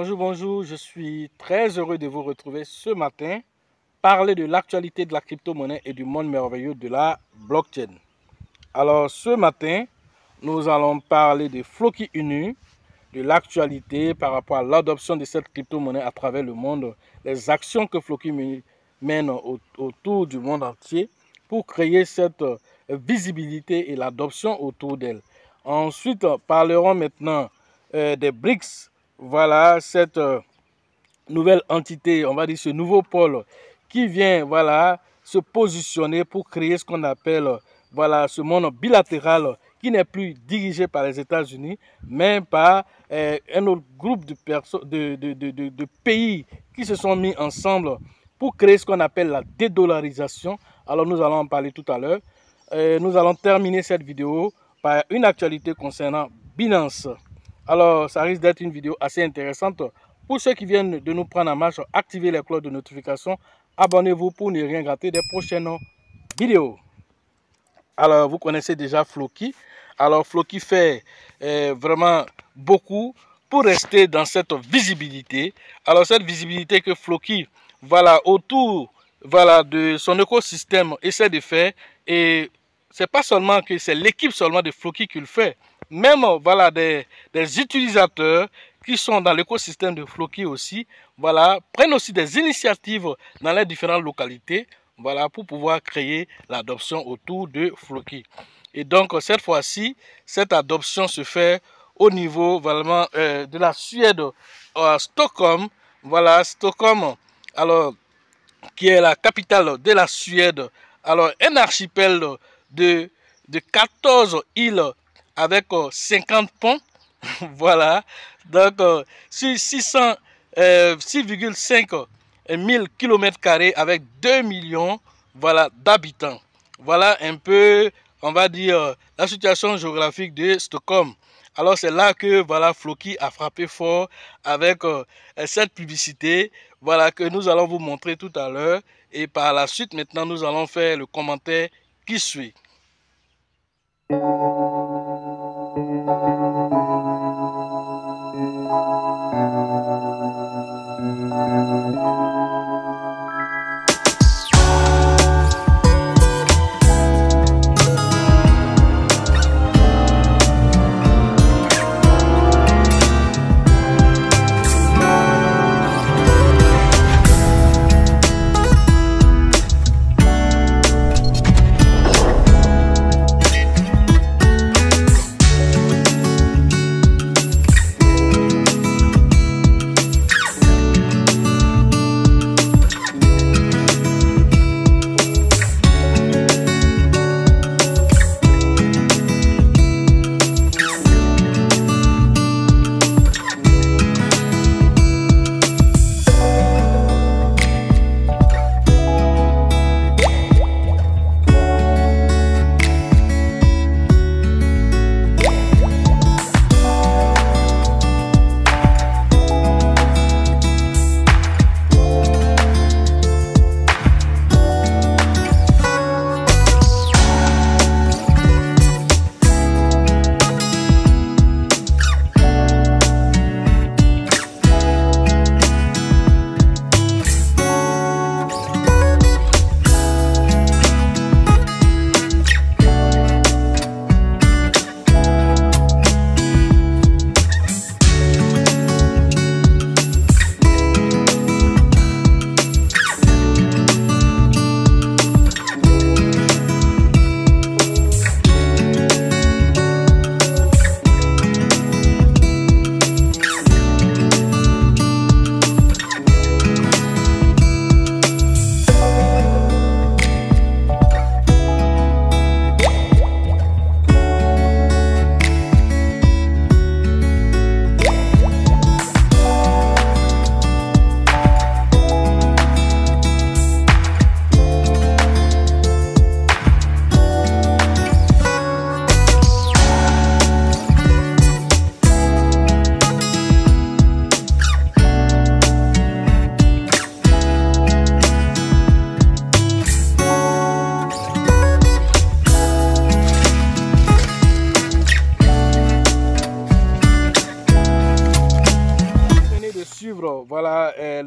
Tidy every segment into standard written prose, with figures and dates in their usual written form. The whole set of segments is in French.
Bonjour, je suis très heureux de vous retrouver ce matin, parler de l'actualité de la crypto-monnaie et du monde merveilleux de la blockchain. Alors ce matin, nous allons parler de Floki Inu, de l'actualité par rapport à l'adoption de cette crypto-monnaie à travers le monde, les actions que Floki mène autour du monde entier pour créer cette visibilité et l'adoption autour d'elle. Ensuite, parlerons maintenant des BRICS. Voilà cette nouvelle entité, on va dire ce nouveau pôle qui vient se positionner pour créer ce qu'on appelle ce monde bilatéral qui n'est plus dirigé par les États-Unis, mais par un autre groupe de pays qui se sont mis ensemble pour créer ce qu'on appelle la dédollarisation. Alors nous allons en parler tout à l'heure. Nous allons terminer cette vidéo par une actualité concernant Binance. Alors ça risque d'être une vidéo assez intéressante. Pour ceux qui viennent de nous prendre en marche, activez les cloches de notification. Abonnez-vous pour ne rien rater des prochaines vidéos. Alors vous connaissez déjà Floki. Alors Floki fait vraiment beaucoup pour rester dans cette visibilité. Alors cette visibilité que Floki autour de son écosystème essaie de faire, et c'est pas seulement que c'est l'équipe seulement de Floki qui le fait, même des utilisateurs qui sont dans l'écosystème de Floki aussi, prennent aussi des initiatives dans les différentes localités, pour pouvoir créer l'adoption autour de Floki. Et donc cette fois-ci, cette adoption se fait au niveau de la Suède, à Stockholm, Stockholm, alors qui est la capitale de la Suède. Alors un archipel de 14 îles avec 50 ponts, donc sur 6,5 000 km² avec 2 millions d'habitants. Voilà un peu, on va dire, la situation géographique de Stockholm. Alors c'est là que Floki a frappé fort avec cette publicité que nous allons vous montrer tout à l'heure, et par la suite maintenant nous allons faire le commentaire qui suit.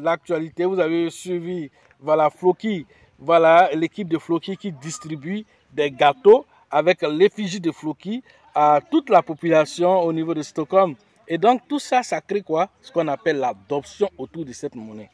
l'actualité, vous avez suivi, voilà, Floki, voilà, l'équipe de Floki qui distribue des gâteaux avec l'effigie de Floki à toute la population au niveau de Stockholm. Et donc, tout ça, ça crée quoi? Ce qu'on appelle l'adoption autour de cette monnaie.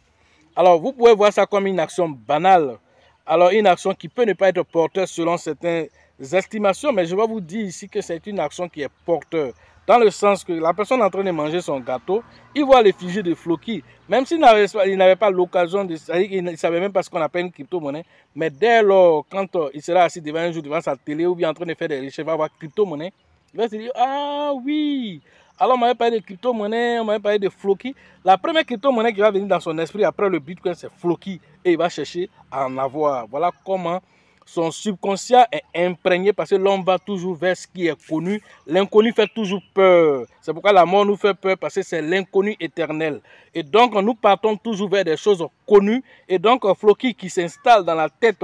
Alors, vous pouvez voir ça comme une action banale. Alors, une action qui peut ne pas être porteuse selon certaines estimations, mais je vais vous dire ici que c'est une action qui est porteuse. Dans le sens que la personne est en train de manger son gâteau, il voit l'effigie de Floki. Même s'il n'avait pas l'occasion de... Il ne savait même pas ce qu'on appelle une crypto-monnaie. Mais dès lors, quand il sera assis devant un jour devant sa télé ou bien en train de faire des recherches, il va voir crypto-monnaie. Il va se dire, ah oui, alors on m'avait parlé de crypto-monnaie, on m'avait parlé de Floki. La première crypto-monnaie qui va venir dans son esprit après le Bitcoin, c'est Floki. Et il va chercher à en avoir. Voilà comment son subconscient est imprégné parce que l'homme va toujours vers ce qui est connu. L'inconnu fait toujours peur. C'est pourquoi la mort nous fait peur parce que c'est l'inconnu éternel. Et donc nous partons toujours vers des choses connues. Et donc Floki qui s'installe dans la tête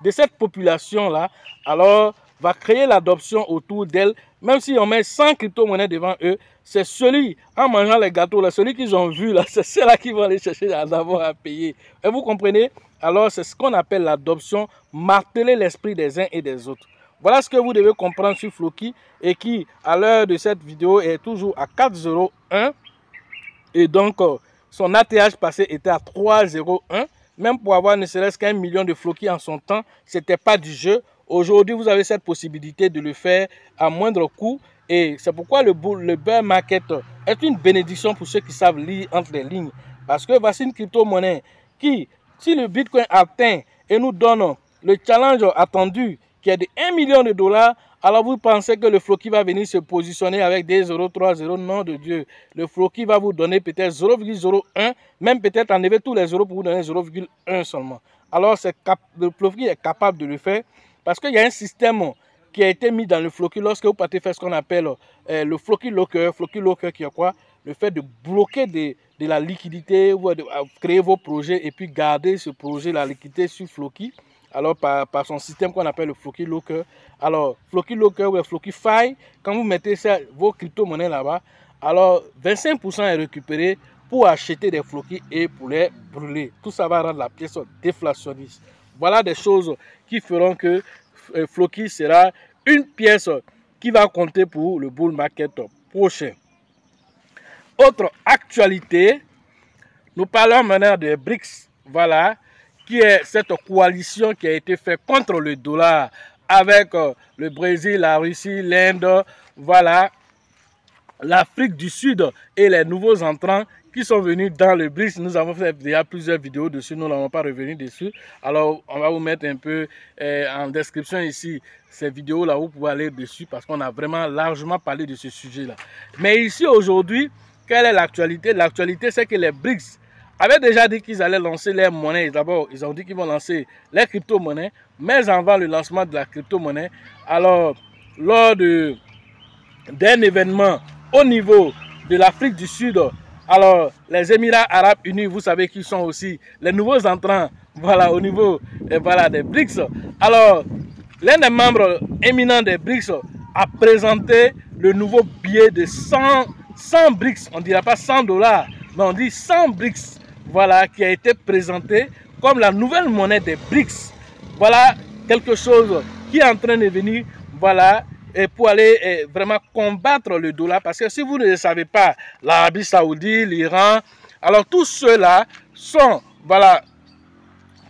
de cette population-là, alors va créer l'adoption autour d'elle. Même si on met 100 crypto-monnaies devant eux, c'est celui, en mangeant les gâteaux, là, celui qu'ils ont vu, là, c'est ceux-là qui vont aller chercher d'abord à payer. Et vous comprenez? Alors, c'est ce qu'on appelle l'adoption, marteler l'esprit des uns et des autres. Voilà ce que vous devez comprendre sur Floki et qui, à l'heure de cette vidéo, est toujours à 4,01. Et donc, son ATH passé était à 3,01. Même pour avoir ne serait-ce qu'un million de Floki en son temps, ce n'était pas du jeu. Aujourd'hui, vous avez cette possibilité de le faire à moindre coût. Et c'est pourquoi le bear market est une bénédiction pour ceux qui savent lire entre les lignes. Parce que voici une crypto-monnaie qui, si le Bitcoin atteint et nous donne le challenge attendu qui est de 1 million de dollars, alors vous pensez que le Floki va venir se positionner avec des 0,30, non de Dieu. Le Floki va vous donner peut-être 0,01, même peut-être enlever tous les euros pour vous donner 0,1 seulement. Alors le Floki est capable de le faire parce qu'il y a un système qui a été mis dans le Floki lorsque vous partez faire ce qu'on appelle le Floki Locker. Floki Locker qui est quoi? Le fait de bloquer de la liquidité ou de créer vos projets et puis garder ce projet, la liquidité sur Floki. Alors, par son système qu'on appelle le Floki Locker. Alors, Floki Locker ou Flockify, quand vous mettez ça, vos crypto-monnaies là-bas, alors 25% est récupéré pour acheter des Floki et pour les brûler. Tout ça va rendre la pièce déflationniste. Voilà des choses qui feront que Floki sera une pièce qui va compter pour le bull market prochain. Autre actualité, nous parlons maintenant des BRICS. Voilà, qui est cette coalition qui a été faite contre le dollar avec le Brésil, la Russie, l'Inde, voilà, l'Afrique du Sud et les nouveaux entrants qui sont venus dans le BRICS. Nous avons fait déjà plusieurs vidéos dessus, nous n'allons pas revenir dessus. Alors, on va vous mettre un peu en description ici ces vidéos-là, vous pouvez aller dessus parce qu'on a vraiment largement parlé de ce sujet-là. Mais ici, aujourd'hui, quelle est l'actualité? L'actualité, c'est que les BRICS avaient déjà dit qu'ils allaient lancer les monnaies. D'abord, ils ont dit qu'ils vont lancer les crypto-monnaies, mais avant le lancement de la crypto-monnaie, alors, lors d'un événement au niveau de l'Afrique du Sud, alors les Émirats Arabes Unis, vous savez qu'ils sont aussi les nouveaux entrants, voilà, au niveau voilà, des BRICS. Alors, l'un des membres éminents des BRICS a présenté le nouveau billet de 100 BRICS. On ne dira pas 100 $, mais on dit 100 BRICS. Voilà, qui a été présenté comme la nouvelle monnaie des BRICS. Voilà quelque chose qui est en train de venir, voilà, et pour aller vraiment combattre le dollar. Parce que si vous ne le savez pas, l'Arabie Saoudite, l'Iran, alors tous ceux-là sont, voilà,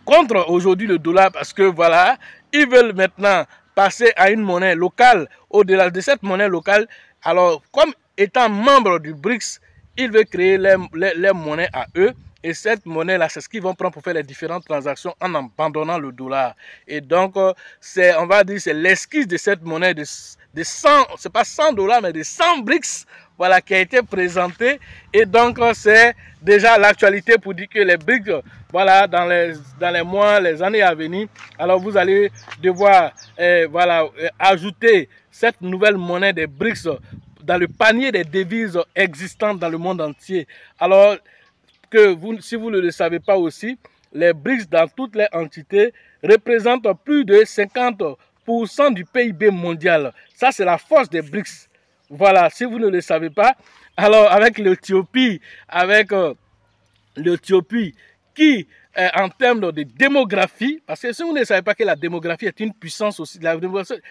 contre aujourd'hui le dollar parce que, voilà, ils veulent maintenant passer à une monnaie locale. Au-delà de cette monnaie locale, alors comme étant membre du BRICS, ils veulent créer les monnaies à eux. Et cette monnaie-là, c'est ce qu'ils vont prendre pour faire les différentes transactions en abandonnant le dollar. Et donc, on va dire, c'est l'esquisse de cette monnaie de 100, c'est pas 100 $, mais de 100 BRICS, voilà, qui a été présentée. Et donc, c'est déjà l'actualité pour dire que les BRICS, voilà, dans les mois, les années à venir, alors vous allez devoir, voilà, ajouter cette nouvelle monnaie des BRICS dans le panier des devises existantes dans le monde entier. Alors, si vous ne le savez pas aussi, les BRICS dans toutes les entités représentent plus de 50% du PIB mondial. Ça, c'est la force des BRICS. Voilà, si vous ne le savez pas, alors avec l'Éthiopie, avec l'Éthiopie qui, en termes de démographie, parce que si vous ne savez pas que la démographie est une puissance aussi,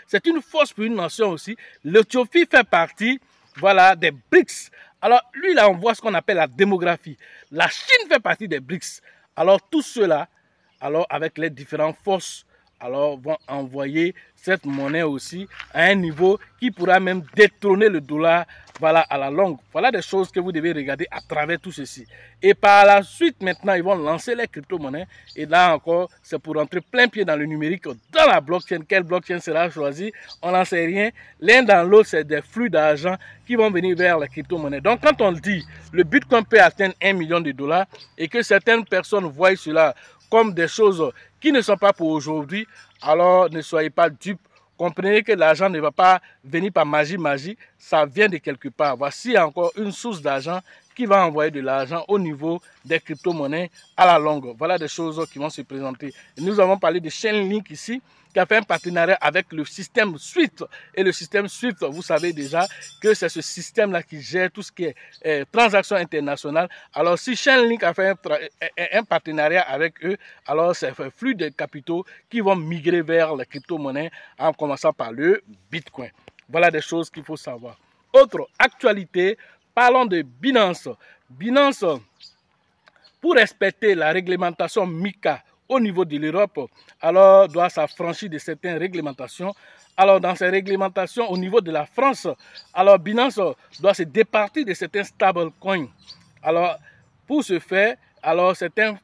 c'est une force pour une nation aussi, l'Éthiopie fait partie, voilà, des BRICS. Alors, lui, là, on voit ce qu'on appelle la démographie. La Chine fait partie des BRICS. Alors, tout cela, alors, avec les différentes forces, alors, vont envoyer cette monnaie aussi à un niveau qui pourra même détrôner le dollar, voilà, à la longue. Voilà des choses que vous devez regarder à travers tout ceci. Et par la suite, maintenant, ils vont lancer les crypto-monnaies. Et là encore, c'est pour entrer plein pied dans le numérique, dans la blockchain. Quelle blockchain sera choisie? On n'en sait rien. L'un dans l'autre, c'est des flux d'argent qui vont venir vers les crypto-monnaies. Donc, quand on dit le Bitcoin peut atteindre 1 million de dollars et que certaines personnes voient cela comme des choses qui ne sont pas pour aujourd'hui, alors ne soyez pas dupes. Comprenez que l'argent ne va pas venir par magie, ça vient de quelque part. Voici encore une source d'argent qui va envoyer de l'argent au niveau des crypto-monnaies à la longue. Voilà des choses qui vont se présenter. Nous avons parlé de Chainlink ici, qui a fait un partenariat avec le système SWIFT. Et le système SWIFT, vous savez déjà que c'est ce système-là qui gère tout ce qui est transactions internationales. Alors, si Chainlink a fait un partenariat avec eux, alors c'est un flux de capitaux qui vont migrer vers les crypto-monnaies en commençant par le Bitcoin. Voilà des choses qu'il faut savoir. Autre actualité, parlons de Binance. Binance, pour respecter la réglementation MiCA au niveau de l'Europe, alors doit s'affranchir de certaines réglementations. Alors dans ces réglementations au niveau de la France, alors Binance doit se départir de certains stablecoins. Alors pour ce faire, alors certains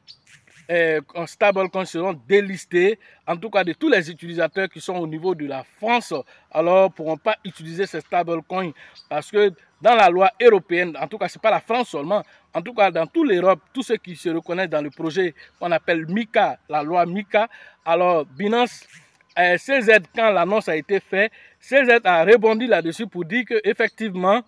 stablecoins seront délistés, en tout cas de tous les utilisateurs qui sont au niveau de la France, alors ne pourront pas utiliser ces stablecoins parce que dans la loi européenne, en tout cas, ce n'est pas la France seulement, en tout cas, dans toute l'Europe, tous ceux qui se reconnaissent dans le projet qu'on appelle MiCA, la loi MiCA, alors Binance, CZ, quand l'annonce a été faite, CZ a rebondi là-dessus pour dire qu'effectivement,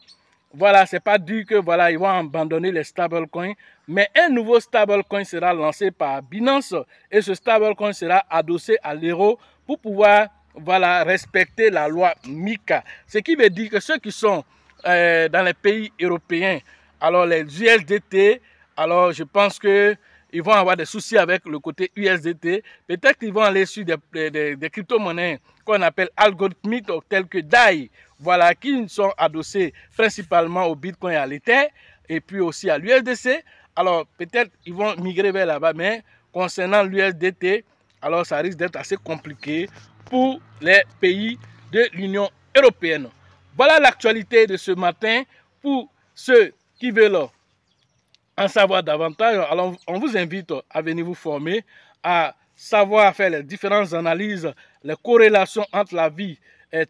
voilà, c'est pas dit que voilà, ils vont abandonner les stablecoins, mais un nouveau stablecoin sera lancé par Binance et ce stablecoin sera adossé à l'euro pour pouvoir voilà, respecter la loi MiCA. Ce qui veut dire que ceux qui sont dans les pays européens, alors les USDT, alors je pense que ils vont avoir des soucis avec le côté USDT. Peut-être qu'ils vont aller sur des crypto-monnaies qu'on appelle algorithmiques telles que DAI, voilà, qui sont adossés principalement au Bitcoin et à l'Ether, et puis aussi à l'USDC. Alors, peut-être ils vont migrer vers là-bas, mais concernant l'USDT, alors ça risque d'être assez compliqué pour les pays de l'Union européenne. Voilà l'actualité de ce matin pour ceux qui veulent en savoir davantage. Alors, on vous invite à venir vous former, à savoir faire les différentes analyses, les corrélations entre la vie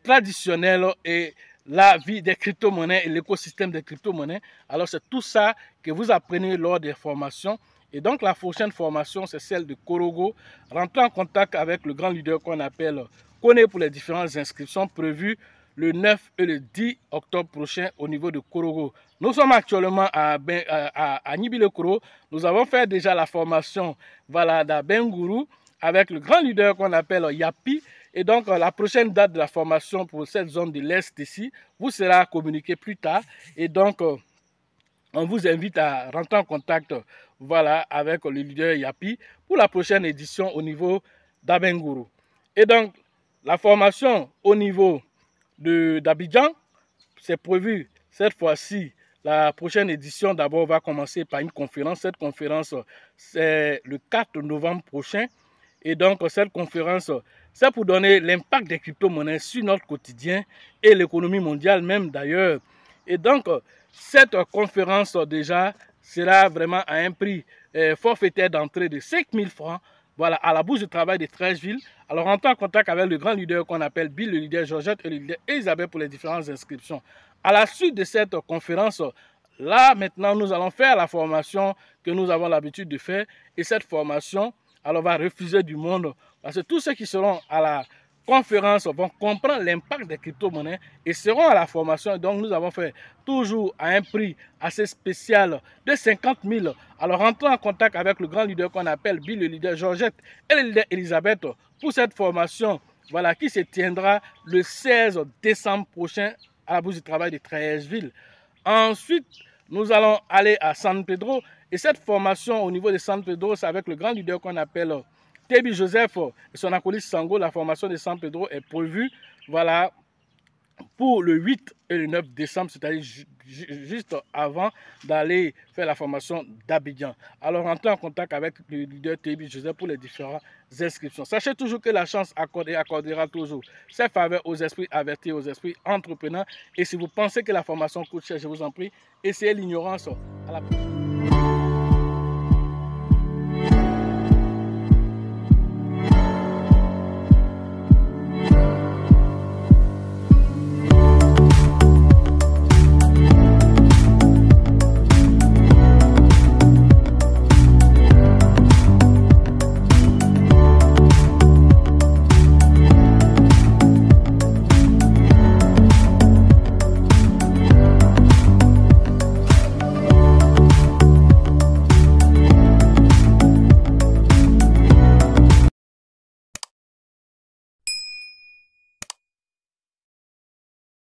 traditionnelle et la vie des crypto-monnaies et l'écosystème des crypto-monnaies. Alors, c'est tout ça que vous apprenez lors des formations. Et donc, la prochaine formation, c'est celle de Korogo. Rentrez en contact avec le grand leader qu'on appelle Kone pour les différentes inscriptions prévues le 9 et le 10 octobre prochain au niveau de Korogo. Nous sommes actuellement à Nibilekoro. Nous avons fait déjà la formation voilà, d'Abengourou avec le grand leader qu'on appelle Yapi. Et donc, la prochaine date de la formation pour cette zone de l'Est ici vous sera communiquée plus tard. Et donc, on vous invite à rentrer en contact voilà, avec le leader Yapi pour la prochaine édition au niveau d'Abengourou. Et donc, la formation au niveau d'Abidjan, c'est prévu cette fois-ci. La prochaine édition d'abord va commencer par une conférence. Cette conférence, c'est le 4 novembre prochain. Et donc, cette conférence, c'est pour donner l'impact des crypto-monnaies sur notre quotidien et l'économie mondiale même d'ailleurs. Et donc, cette conférence déjà sera vraiment à un prix forfaitaire d'entrée de 5 000 francs. Voilà, à la bourse de travail de Treichville. Alors, rentrez en contact avec le grand leader qu'on appelle Bill, le leader Georgette et le leader Elisabeth pour les différentes inscriptions. À la suite de cette conférence, là, maintenant, nous allons faire la formation que nous avons l'habitude de faire. Et cette formation, alors, va refuser du monde. Parce que tous ceux qui seront à la conférence vont comprendre l'impact des crypto-monnaies et seront à la formation. Donc, nous avons fait toujours à un prix assez spécial de 50 000. Alors, rentrons en contact avec le grand leader qu'on appelle Bill, le leader Georgette et le leader Elisabeth pour cette formation voilà, qui se tiendra le 16 décembre prochain à la bourse du travail de Treichville. Ensuite, nous allons aller à San Pedro Et cette formation au niveau de San Pedro, c'est avec le grand leader qu'on appelle Tebi Joseph et son acolyte Sango. La formation de San Pedro est prévue, voilà, pour le 8 et le 9 décembre, c'est-à-dire juste avant d'aller faire la formation d'Abidjan. Alors, entrez en contact avec le leader Tebi Joseph pour les différentes inscriptions. Sachez toujours que la chance accordera toujours ses faveurs aux esprits avertis, aux esprits entrepreneurs. Et si vous pensez que la formation coûte cher, je vous en prie, essayez l'ignorance. À la prochaine.